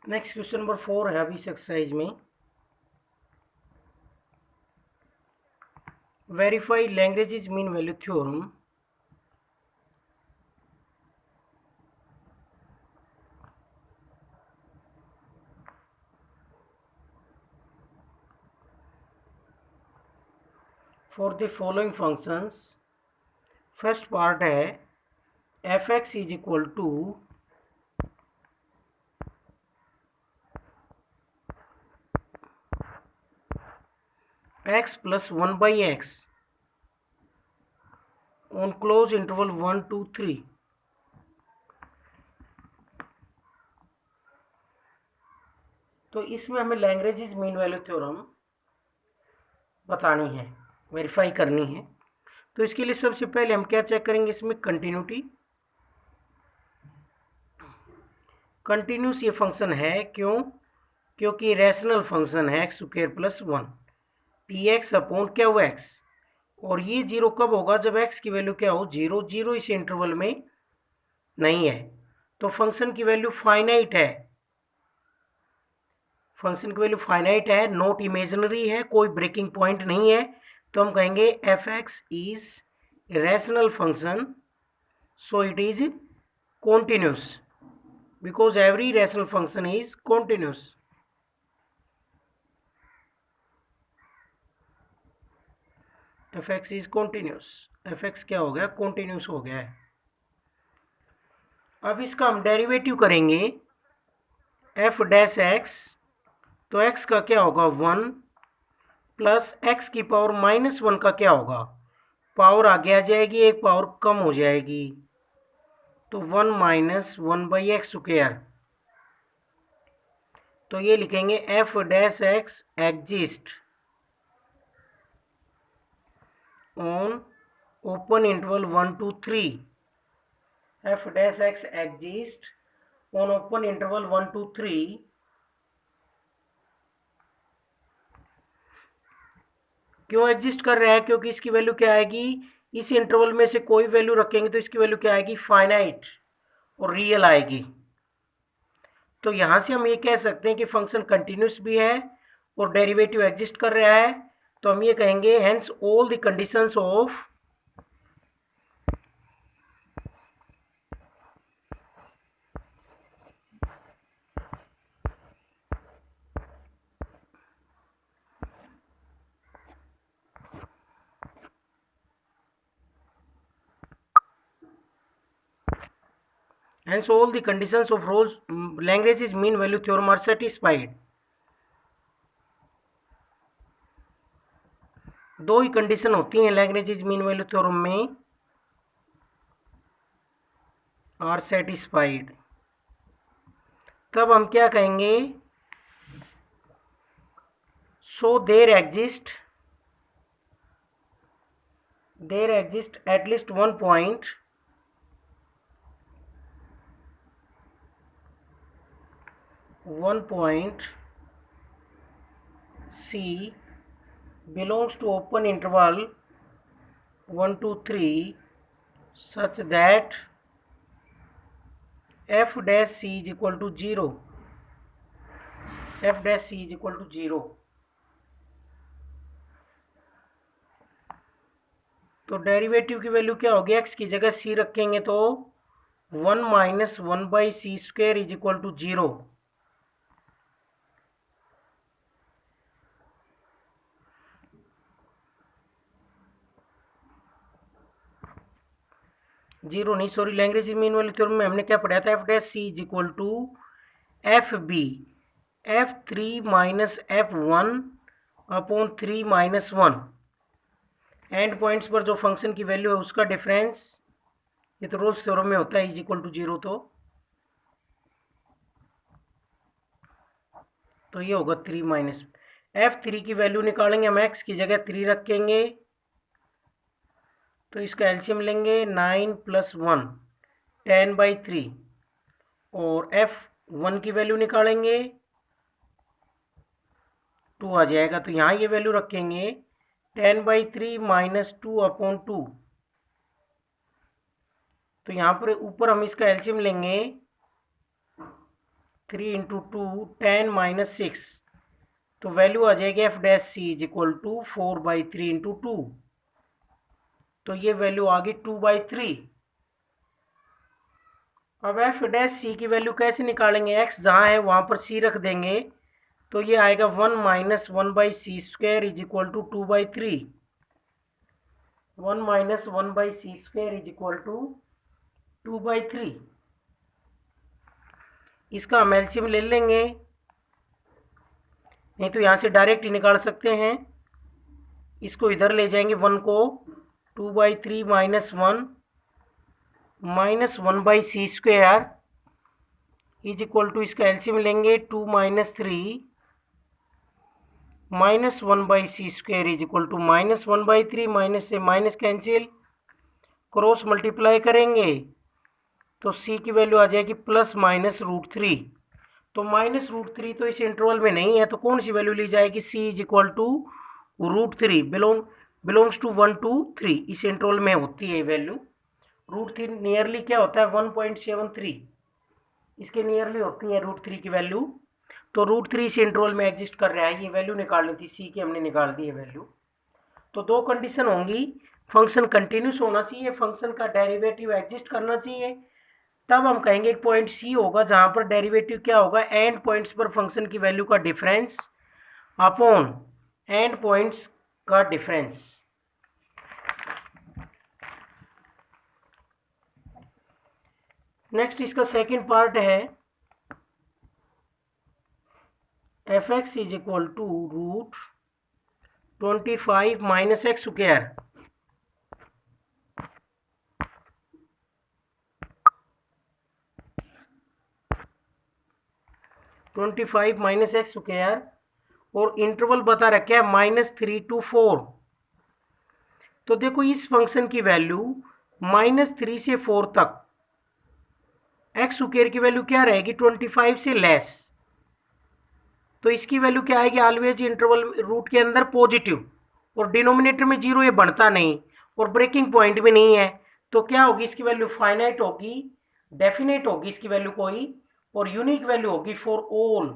Next question number 4 है अभी इस एक्सरसाइज में। Verify Lagrange mean value theorem. For the following functions. First part है F x is equal to X plus 1/x on close interval 1 2 3। तो इसमें हमें Lagrange mean value theorem बतानी है, वेरीफाई करनी है। तो इसके लिए सबसे पहले हम क्या चेक करेंगे, इसमें कंटिन्यूटी। कंटिन्यूस ये फंक्शन है, क्यों? क्योंकि रैशनल फंक्शन है x square plus 1 P x upon क्या हुआ एक्स। और ये जीरो कब होगा, जब एक्स की वैल्यू क्या हो, जीरो। जीरो इस इंटरवल में नहीं है, तो फंक्शन की वैल्यू फाइनाइट है। फंक्शन की वैल्यू फाइनाइट है, नॉट इमेजिनरी है, कोई ब्रेकिंग पॉइंट नहीं है। तो हम कहेंगे f x is rational function, so it is continuous because every rational function is continuous. F x is continuous, F x क्या हो गया, कॉन्टिन्यूस हो गया है। अब इसका हम डेरिवेटिव करेंगे एफ डैश एक्स, तो एक्स का क्या होगा 1 प्लस एक्स की पावर -1 का क्या होगा, पावर आगे आ जाएगी, एक पावर कम हो जाएगी, तो 1 माइनस 1/x स्क्वायर। तो ये लिखेंगे F dash X exist on open interval 1 2 3। F dash X exist on open interval 1 2 3। क्यों एग्जिस्ट कर रहा है, क्योंकि इसकी वैल्यू क्या आएगी, इस इंटरवल में से कोई वैल्यू रखेंगे तो इसकी वैल्यू क्या आएगी, फाइनाइट और रियल आएगी। तो यहां से हम ये कह सकते हैं कि फंक्शन कंटिन्यूस भी है और डेरिवेटिव एग्जिस्ट कर रहा है। तो हम ये कहेंगे hence all the conditions of hence all the conditions of Lagrange's mean value theorem are satisfied। दो ही कंडीशन होती हैं लैग्रेंज मीन वैल्यू थ्योरम में, आर सेटिस्फाइड। तब हम क्या कहेंगे, so there exist at least one point C belongs to open interval 1 2 3 such that f dash c is equal to 0। f dash c is equal to 0। तो derivative की वैल्यू क्या होगी, x की जगह c रखेंगे तो 1 minus 1/c square is equal to 0। Zero नहीं, sorry, Lagrange mean value theorem में हमने क्या पढ़ा था, F dash C is equal to F B f3 minus f1 upon 3 minus 1। End points पर जो फंक्शन की वैल्यू है उसका डिफरेंस, ये तो रोल्स थ्योरम में होता है, इज इक्वल टू 0। तो ये होगा 3 माइनस f3 की वैल्यू निकालेंगे हम, x की जगह 3 रखेंगे तो इसका एलसीएम लेंगे 9 प्लस 1 10/3, और f1 की वैल्यू निकालेंगे 2 आ जाएगा, तो यहाँ ये वैल्यू रखेंगे 10/3 माइनस 2 अपॉन 2। तो यहाँ पर ऊपर हम इसका एलसीएम लेंगे 3 इंटू 2 10 - 6, तो वैल्यू आ जाएगी f dash C is equal to 4/3 into 2, तो ये वैल्यू आ गई 2/3। अब एफ डैश सी की वैल्यू कैसे निकालेंगे, एक्स जहाँ है वहाँ पर सी रख देंगे, तो ये आएगा 1 - 1/c² is equal to 2/3। 1 - 1/c² is equal to 2/3। इसका हम एलसीएम ले लेंगे, नहीं तो यहाँ से डायरेक्ट ही निकाल सकते हैं। इसको इधर ले जाएंगे 1 को, 2/3 - 1 - 1/c² इज इक्वल टू, इसका एलसीएम लेंगे 2 - 3 - 1/c² is equal to -1/3, minus से माइनस कैंसिल, क्रॉस मल्टीप्लाई करेंगे तो c की वैल्यू आ जाएगी ±√3। तो -√3 तो इस इंटरवल में नहीं है, तो कौन सी वैल्यू ली जाएगी, c is equal to √3 belongs to 1 to 3, इस इंटरवल में होती है वैल्यू। √3 नियरली क्या होता है 1.73, इसके नियरली होती है √3 की वैल्यू। तो √3 इस इंटरवल में एग्जिस्ट कर रहा है, ये वैल्यू निकालनी थी, c की हमने निकाल दी है वैल्यू। तो दो कंडीशन होंगी, फंक्शन कंटिन्यूस होना चाहिए, फंक्शन का डेरिवेटिव एग्जिस्ट करना चाहिए, तब हम कहेंगे एक पॉइंट सी होगा जहां पर डेरिवेटिव क्या होगा, एंड पॉइंट्स पर फंक्शन की वैल्यू का डिफरेंस अपॉन एंड पॉइंट्स का डिफरेंस। नेक्स्ट इसका सेकंड पार्ट है f(x) is equal to √25 - x²। 25 - x², और इंटरवल बता रखा है -3 to 4। तो देखो इस फंक्शन की वैल्यू -3 से 4 तक x² की वैल्यू क्या रहेगी, 25 से लेस, तो इसकी वैल्यू क्या आएगी, ऑलवेज इंटरवल रूट के अंदर पॉजिटिव, और डिनोमिनेटर में 0 ये बढ़ता नहीं, और ब्रेकिंग पॉइंट भी नहीं है, तो क्या होगी इसकी वैल्यू फाइनाइट होगी, डेफिनेट होगी इसकी वैल्यू कोई, और यूनिक वैल्यू होगी फॉर ऑल।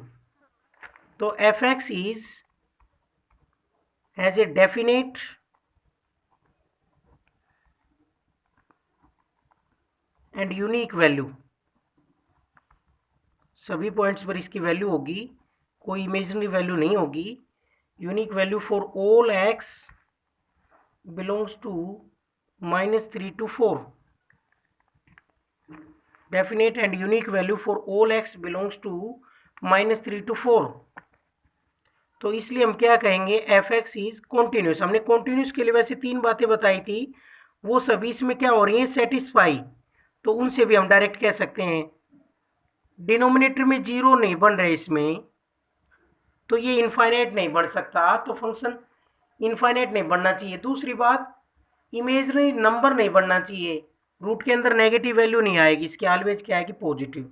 तो f(x) is has a definite and unique value, सभी पॉइंट्स पर इसकी वैल्यू होगी, कोई इमेजिनरी वैल्यू नहीं होगी। Unique value for all x belongs to -3 to 4, definite and unique value for all x belongs to -3 to 4। तो इसलिए हम क्या कहेंगे, f(x) इज कॉन्टिन्यूस। हमने कॉन्टिन्यूस के लिए वैसे 3 बातें बताई थी, वो सभी इसमें क्या हो रही हैं, सेटिस्फाई, तो उनसे भी हम डायरेक्ट कह सकते हैं। डिनोमिनेटर में 0 नहीं बन रहे इसमें, तो ये इनफाइनाइट नहीं बढ़ सकता, तो फंक्शन इनफाइनाइट नहीं बढ़ना चाहिए। दूसरी बात, इमेजनरी नंबर नहीं बढ़ना चाहिए, रूट के अंदर नेगेटिव वैल्यू नहीं आएगी, इसकी ऑलवेज क्या आएगी, पॉजिटिव,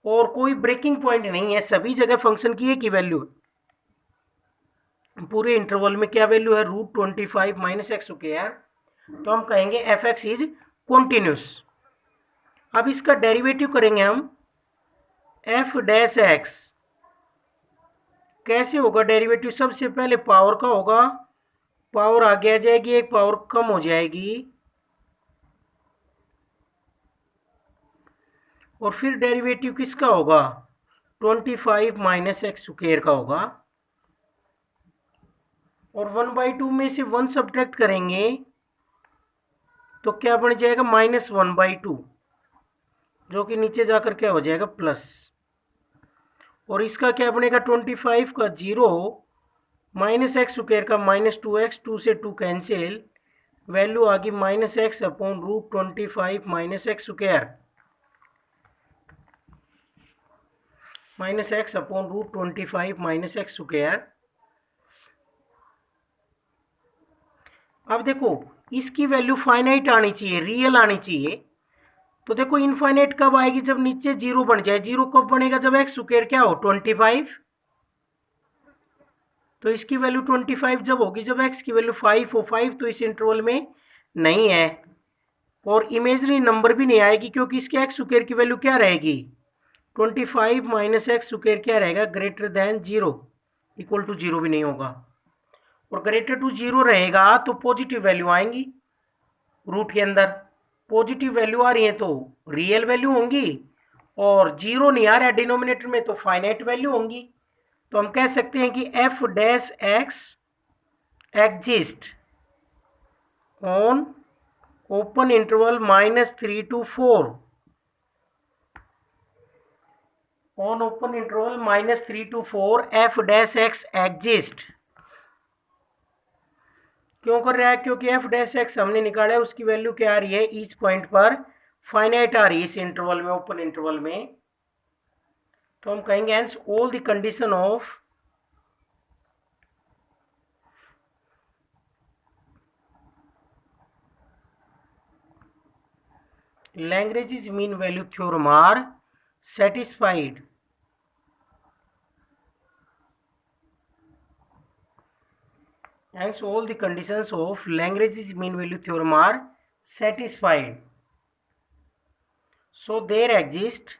और कोई ब्रेकिंग पॉइंट नहीं है, सभी जगह फंक्शन की एक ही वैल्यू है, पूरे इंटरवल में क्या वैल्यू है, √25 - x², तो हम कहेंगे f(x) इज कॉन्टिन्यूस। अब इसका डेरिवेटिव करेंगे हम, f'(x) कैसे होगा डेरिवेटिव, सबसे पहले पावर का होगा, पावर आगे आ जाएगी, एक पावर कम हो जाएगी, और फिर डेरिवेटिव किसका होगा, 25 - x² का होगा, और 1/2 में से 1 सब्ट्रैक्ट करेंगे तो क्या बन जाएगा, -1/2, जो कि नीचे जाकर क्या हो जाएगा, प्लस, और इसका क्या बनेगा, 25 का 0 -x² का -2x, 2 से 2 कैंसिल, वैल्यू आ गई -x upon √25 - x², -x upon √25 - x²। अब देखो इसकी वैल्यू फाइनाइट आनी चाहिए, रियल आनी चाहिए, तो देखो इनफाइनाइट कब आएगी, जब नीचे 0 बन जाए। 0 कब बनेगा, जब x² क्या हो, 25, तो इसकी वैल्यू 25 जब होगी जब x की वैल्यू 5 हो, 5 तो इस इंटरवल में नहीं है, और इमेजनरी नंबर भी नहीं आएगी, क्योंकि इसके x² की वैल्यू क्या रहेगी, 25 माइनस एक्स स्क्वायर क्या रहेगा, ग्रेटर देन 0, इक्वल टू 0 भी नहीं होगा, और ग्रेटर टू 0 रहेगा तो पॉजिटिव वैल्यू आएंगी रूट के अंदर। पॉजिटिव वैल्यू आ रही है तो रियल वैल्यू होंगी, और 0 नहीं आ रहा है डिनोमिनेटर में तो फाइनाइट वैल्यू होंगी। तो हम कह सकते हैं कि F dash X exist on open interval -3 to 4, on open interval -3 to 4 F dash X exist. क्यों कर रहा है, क्योंकि एफ डैश एक्स हमने निकाला है, उसकी वैल्यू क्या आ रही है, ईच पॉइंट पर फाइनाइट आ रही है इस इंटरवल में, ओपन इंटरवल में। तो हम कहेंगे hence all the condition of Lagrange's mean value theorem are satisfied. Hence all the conditions of Lagrange's mean value theorem are satisfied. So there exist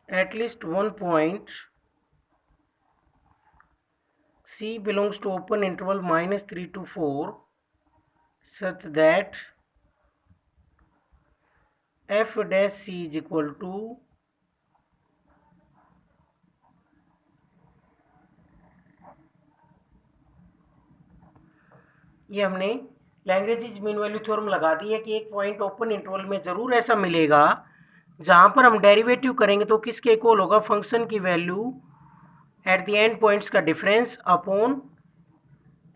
at least one point C belongs to open interval -3 to 4 such that f dash C is equal to ये हमने Lagrange mean value theorem लगा दी है कि एक point open interval में ज़रूर ऐसा मिलेगा जहाँ पर हम डेरिवेटिव करेंगे तो किसके इक्वल होगा, फंक्शन की value at the end points का डिफरेंस अपॉन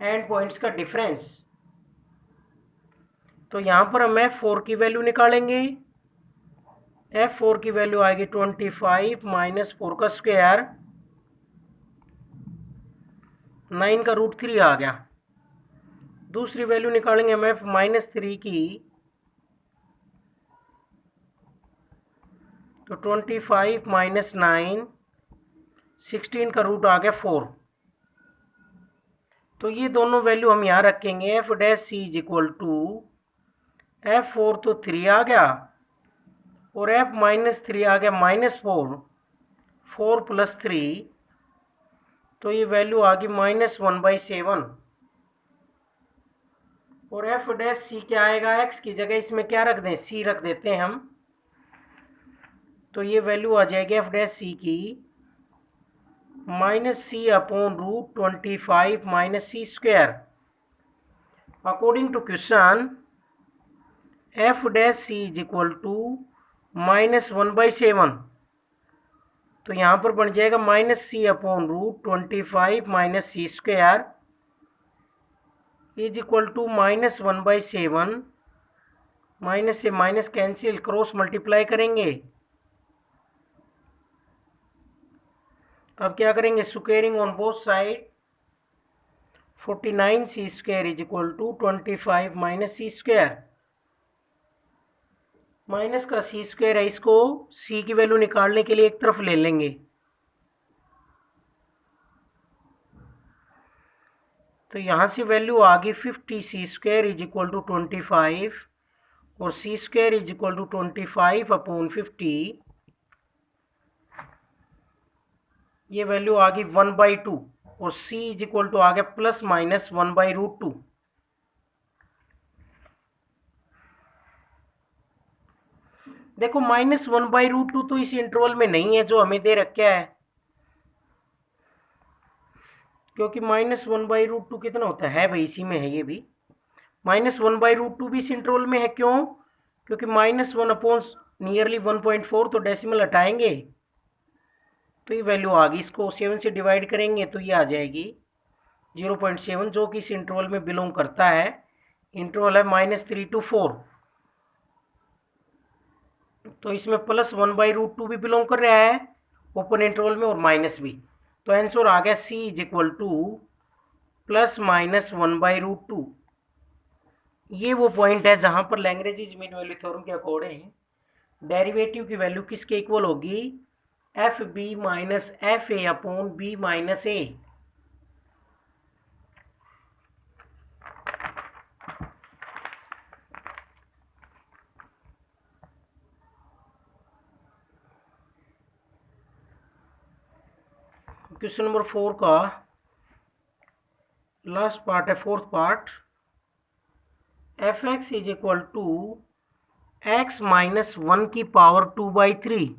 एंड पॉइंट्स का डिफरेंस। तो यहाँ पर हम f4 की वैल्यू निकालेंगे, f4 की वैल्यू आएगी 25 माइनस 4 का स्क्वायर, 9 का √3 आ गया। दूसरी वैल्यू निकालेंगे हम f -3 की, तो 25 माइनस 9, 16 का रूट आ गया 4। तो ये दोनों वैल्यू हम यहाँ रखेंगे, f dash C is equal to f4 तो 3 आ गया, और f -3 आ गया -4, 4 + 3, तो ये वैल्यू आ गई -1/7। और एफ डैश सी क्या आएगा, x की जगह इसमें क्या रख दें, c रख देते हैं हम, तो ये वैल्यू आ जाएगी एफ डैश सी की -c/√25 - c²। According to question f dash C is equal to -1/7, तो यहाँ पर बन जाएगा -c/√25 - c² is equal to -1/7, minus से माइनस कैंसिल, क्रॉस मल्टीप्लाई करेंगे। अब क्या करेंगे, squaring on both side, 49 c² is equal to 25 - c²। Minus का c² है, इसको c की वैल्यू निकालने के लिए एक तरफ ले लेंगे, तो यहाँ से वैल्यू आ गई 50 c² इज इक्वल टू 25, और c² इज इक्वल टू 25/50, ये वैल्यू आ गई 1/2, और c इज इक्वल टू आ गया ±1/√2। देखो -1/√2 तो इस इंटरवल में नहीं है जो हमें दे रखा है, क्योंकि -1/√2 कितना होता है भाई, इसी में है ये भी, -1/√2 भी इस इंटरवल में है। क्यों, क्योंकि -1/नियरली 1.4, तो डेसिमल हटाएंगे तो ये वैल्यू आ गई, इसको 7 से डिवाइड करेंगे तो ये आ जाएगी 0.7, जो कि इस इंटरवल में बिलोंग करता है। इंटरवल है -3 to 4, तो इसमें +1/√2 भी बिलोंग कर रहा है ओपन इंटरवल में, और माइनस भी। तो आंसर आ गया c इज इक्वल टू ±1/√2। ये वो पॉइंट है जहां पर लैग्रेंज मीन वैल्यू थ्योरम के अकॉर्डिंग डेरिवेटिव की वैल्यू किसके इक्वल होगी, एफ बी माइनस एफ ए/b - a। क्वेश्चन नंबर 4 का लास्ट पार्ट है, fourth part. F x is equal to X minus 1 की पावर 2/3।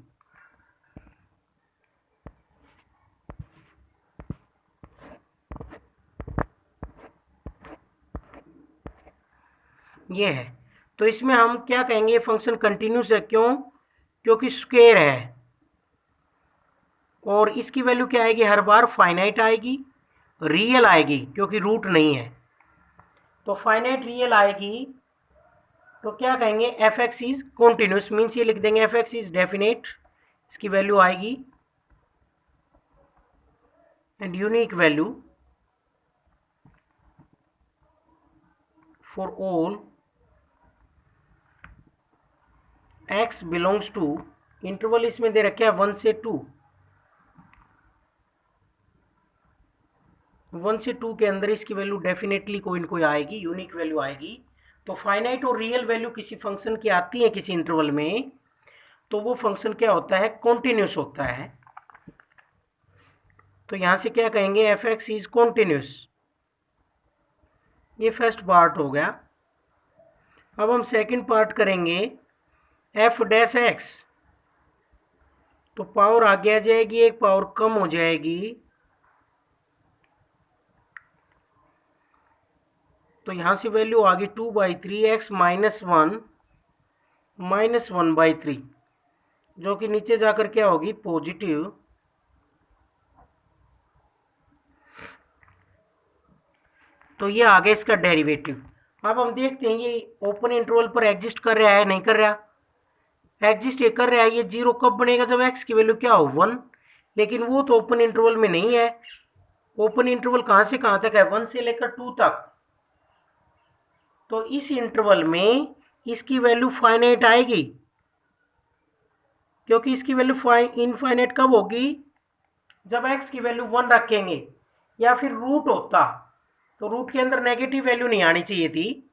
ये है, तो इसमें हम क्या कहेंगे, ये फंक्शन कंटिन्यूस है। क्यों? क्योंकि स्क्वायर है और इसकी वैल्यू क्या आएगी, हर बार फाइनाइट आएगी, रियल आएगी क्योंकि रूट नहीं है। तो फाइनाइट रियल आएगी तो क्या कहेंगे, f x is continuous, means ये लिख देंगे एफ एक्स इज डेफिनेट, इसकी वैल्यू आएगी and unique value for all x belongs to, interval इसमें दे रखे हैं 1 से 2, 1 से 2 के अंदर इसकी वैल्यू डेफिनेटली कोई न कोई आएगी, यूनिक वैल्यू आएगी। तो फाइनाइट और रियल वैल्यू किसी फंक्शन की आती है किसी इंटरवल में, तो वो फंक्शन क्या होता है, कॉन्टिन्यूस होता है। तो यहां से क्या कहेंगे, एफ एक्स इज कॉन्टिन्यूस। ये फर्स्ट पार्ट हो गया। अब हम सेकंड पार्ट करेंगे, एफ डैश एक्स। तो पावर आगे आ जाएगी, एक पावर कम हो जाएगी, तो यहां से वैल्यू आ गई 2/3 एक्स माइनस 1/3, जो कि नीचे जाकर क्या होगी, पॉजिटिव। तो ये आ गया इसका डेरिवेटिव। अब हम देखते हैं ये ओपन इंटरवल पर एग्जिस्ट कर रहा है नहीं कर रहा। एग्जिस्ट ये कर रहा है। ये जीरो कब बनेगा, जब एक्स की वैल्यू क्या हो, 1। लेकिन वो तो ओपन इंटरवल में नहीं है। ओपन इंटरवल कहां से कहां तक है, 1 से लेकर 2 तक। तो इस इंटरवल में इसकी वैल्यू फाइनाइट आएगी, क्योंकि इसकी वैल्यू इनफाइनाइट कब होगी, जब एक्स की वैल्यू 1 रखेंगे, या फिर रूट होता तो रूट के अंदर नेगेटिव वैल्यू नहीं आनी चाहिए थी।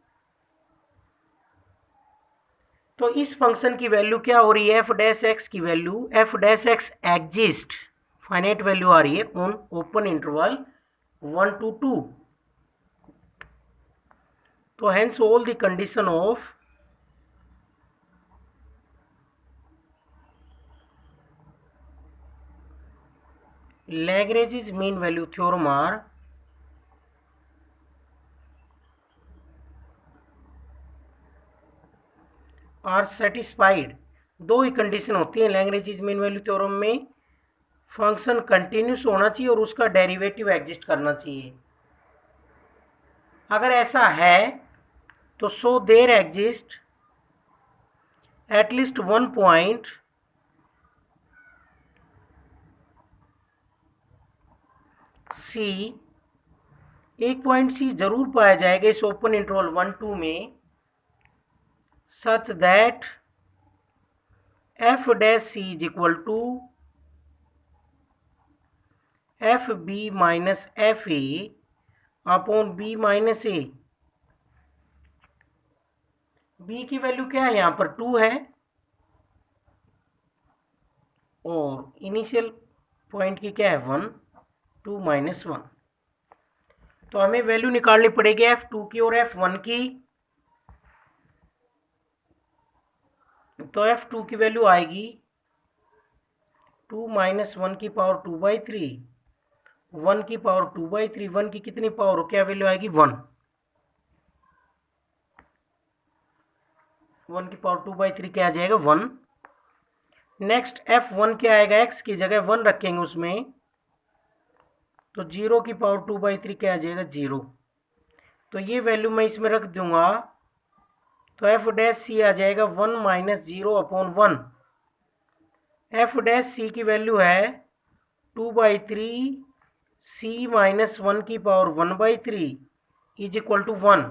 तो इस फंक्शन की वैल्यू क्या हो रही है, एफ डैश एक्स की value, F dash X exist, finite value आ रही है ऑन ओपन इंटरवल 1 to 2। तो hence all the condition of Lagrange's mean value theorem are satisfied। दो ही कंडीशन होती है Lagrange's mean value theorem में, फंक्शन कंटिन्यूस होना चाहिए और उसका डेरिवेटिव एग्जिस्ट करना चाहिए। अगर ऐसा है तो so there exist at least one point c, एक पॉइंट सी जरूर पाया जाएगा इस ओपन इंटरवल 1 2 में, such that f dash C is equal to F B minus f a upon b minus a. B की वैल्यू क्या है, यहां पर 2 है और इनिशियल पॉइंट की क्या है 1, 2 माइनस 1। तो हमें वैल्यू निकालनी पड़ेगी F2 की और F1 की। तो F2 की वैल्यू आएगी 2 माइनस 1 की पावर 2/3, 1 की पावर 2/3, 1 की कितनी पावर हो, क्या वैल्यू आएगी 1, 1 की पावर 2/3 क्या आ जाएगा 1। नेक्स्ट F1 क्या आएगा, x की जगह 1 रखेंगे उसमें, तो 0 की पावर 2/3 क्या आ जाएगा 0। तो ये वैल्यू मैं इसमें रख दूंगा, तो एफ डैश सी आ जाएगा 1 माइनस 0 अपॉन 1। एफ डैश सी की वैल्यू है 2/3 सी माइनस 1 की पावर 1/3 इज इक्वल टू 1।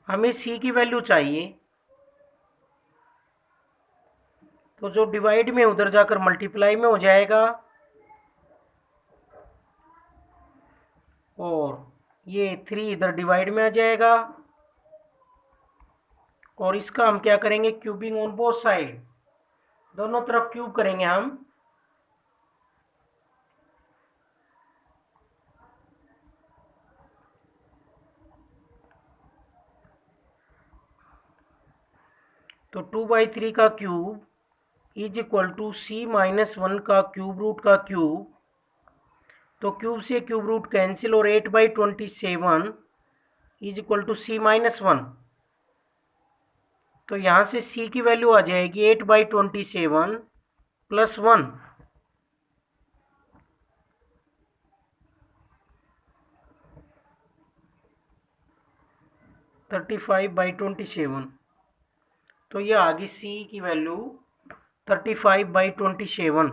हमें सी की वैल्यू चाहिए, तो जो डिवाइड में उधर जाकर मल्टीप्लाई में हो जाएगा, और ये 3 इधर डिवाइड में आ जाएगा, और इसका हम क्या करेंगे, क्यूबिंग ऑन बोथ साइड, दोनों तरफ क्यूब करेंगे हम। तो 2/3 का cube is equal to C-1 का क्यूब रूट का क्यूब। तो क्यूब से क्यूब रूट कैंसिल और 8/27 इज इक्वल टू C-1। तो यहाँ से C की वैल्यू आ जाएगी 8/27 प्लस 1। तो 35/27। तो ये आ गई C की वैल्यू 35/27।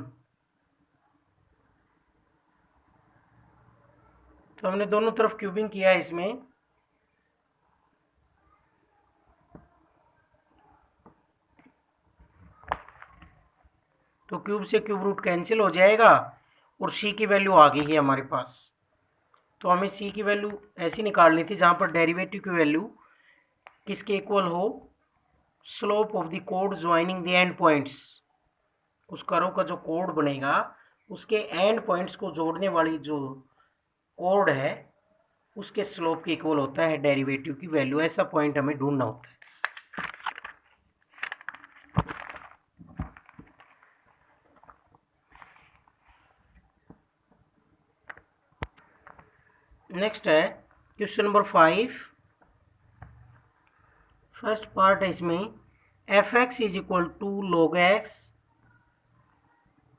तो हमने दोनों तरफ क्यूबिंग किया है इसमें। तो क्यूब से क्यूब रूट कैंसिल हो जाएगा और C की वैल्यू आ गई है हमारे पास। तो हमें C की वैल्यू ऐसी निकालनी थी जहाँ पर डेरिवेटिव की वैल्यू किसके इक्वल हो, slope of the code joining the end points. उस कर्व का जो कोड बनेगा उसके एंड पॉइंट्स को जोड़ने वाली जो कोड है उसके स्लोप के इक्वल होता है डेरिवेटिव की वैल्यू। ऐसा पॉइंट हमें ढूंढना होता है। नेक्स्ट है क्वेश्चन नंबर 5। फर्स्ट पार्ट है इसमें f(x) is equal to log x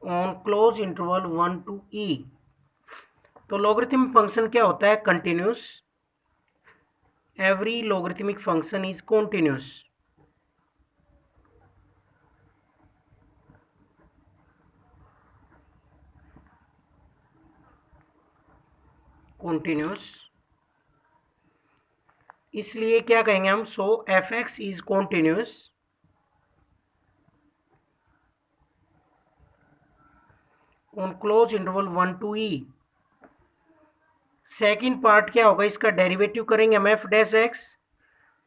on close interval 1 to e। तो लॉगरिथमिक फंक्शन क्या होता है, continuous. Every logarithmic function is continuous. Continuous इसलिए क्या कहेंगे हम, so f(x) is continuous on close interval 1 to e। Second part क्या होगा, इसका डेरिवेटिव करेंगे हम f'(x).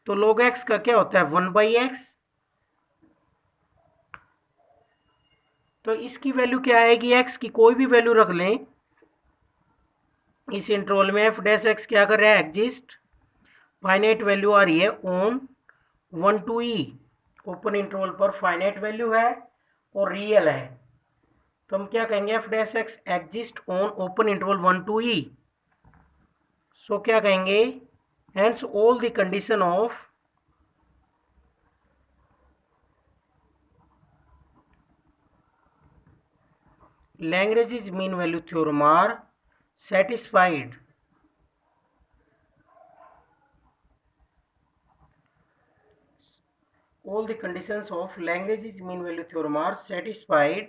तो log x का क्या होता है 1/x। तो इसकी वैल्यू क्या आएगी, x की कोई भी वैल्यू रख लें इस इंटरवल में। f'(x) क्या कर रहा है, एग्जिस्ट। फाइनाइट वैल्यू आ रही है on 1 to e। Open interval पर फाइनाइट वैल्यू है और रियल है। तो हम क्या कहेंगे, f'(x) exist on open interval 1 to e। सो क्या कहेंगे, hence all the condition of Lagrange's mean value theorem are satisfied। All the conditions of Lagrange's mean value theorem are satisfied।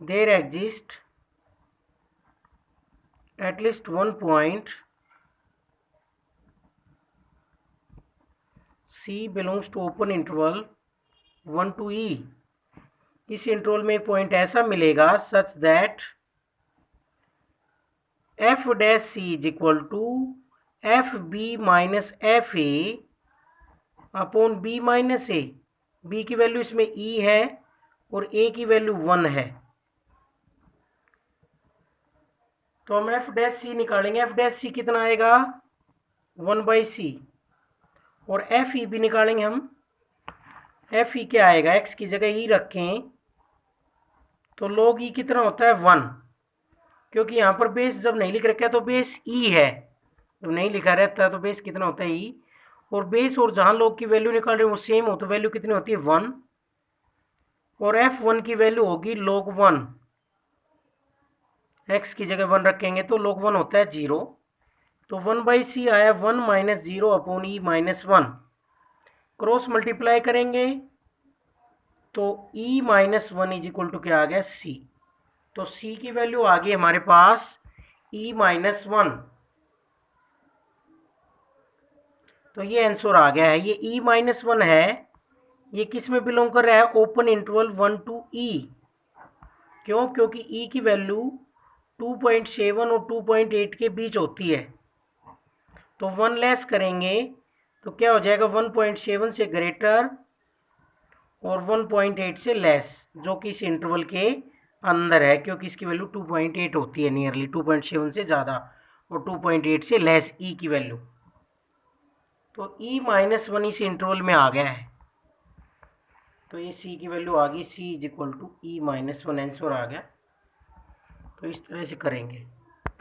There exists at least one point C belongs to open interval 1 to e। इस interval में एक point ऐसा मिलेगा such that f'(c) is equal to fb minus fa upon b minus a। b की value इसमें e है और a की वैल्यू 1 है। तो हम f'(c) निकालेंगे। f'(c) कितना आएगा 1/c। और fe भी निकालेंगे हम। fe क्या आएगा, x की जगह e रखें तो log e कितना होता है 1। क्योंकि यहाँ पर बेस जब नहीं लिख रखा है तो बेस e है, जब नहीं लिखा रहता तो बेस कितना होता है e। और बेस और जहाँ log की वैल्यू निकाल रहे हैं वो सेम हो तो वैल्यू कितनी होती है 1। और f1 की वैल्यू होगी log 1। x की जगह 1 रखेंगे तो log 1 होता है 0। तो 1/c आया 1 minus 0 upon e minus 1। Cross multiply करेंगे तो e minus 1 is equal to क्या आ गया c। तो c की वैल्यू आ गई हमारे पास e माइनस 1। तो ये आंसर आ गया है। ये e माइनस 1 है, ये किस में बिलोंग कर रहा है, ओपन इंटरवल 1 to e। क्यों, क्योंकि e की वैल्यू 2.7 और 2.8 के बीच होती है। तो 1 लेस करेंगे तो क्या हो जाएगा 1.7 से ग्रेटर और 1.8 से लेस, जो कि इस इंटरवल के अंदर है क्योंकि इसकी वैल्यू 2.8 होती है, नियरली 2.7 से ज़्यादा और 2.8 से लेस ई की वैल्यू। तो e-1 इस इंटरवल में आ गया है, तो ये c की वैल्यू आ गई, c is equal to e-1 answer आ गया। तो इस तरह से करेंगे।